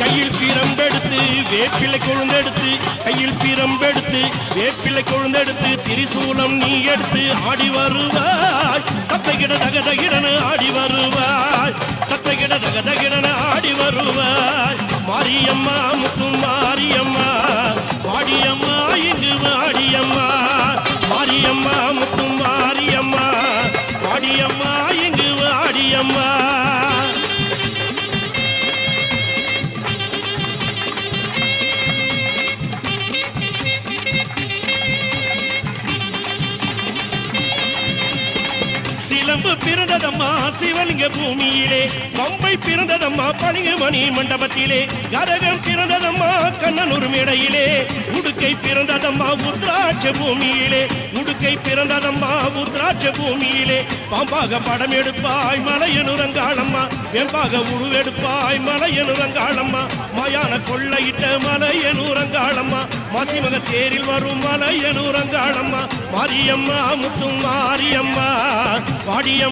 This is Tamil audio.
கையில் பிரம்பெடுத்து வேப்பிலை கொழுந்தெடுத்து கையில் பிரம்பெடுத்து வேப்பிலை கொழுந்தெடுத்து திரிசூலம் நீ எடுத்து ஆடி வருவாய் தத்தைகிட தகதகிடன ஆடி வருவாய் தத்தைகிட தகதகிடன ஆடி வருவாய் மாரியம்மா முத்து மாரியம்மா வாடியம்மா இங்கு வாடியம்மா மாரியம்மா முத்து மாரியம்மா வாடியம்மா இங்கு வாடியம்மா சிலம்பு பிறந்ததம்மா சிவலிங்க பூமியிலே பம்பை பிறந்ததம்மா பளிங்கு மணி மண்டபத்திலே கரகம் பிறந்ததம்மா கண்ணனூர் மேடையிலே உடுக்கை பிறந்ததம்மா உத்ராட்ச பூமியிலே உடுக்கை பிறந்ததம்மா உத்ராட்ச பூமியிலே பாம்பாக படம் எடுப்பாய் மலையனுரங்காளம்மா வெம்பாக உருவெடுப்பாய் மலையனுரங்காளம்மா மயான கொள்ளையிட்ட மலையனுரங்காளம்மா மாசிமக தேரில் வரும் மலையனுரங்காளம்மா மாரியம்மா முத்து மாரியம்மா வாடியம்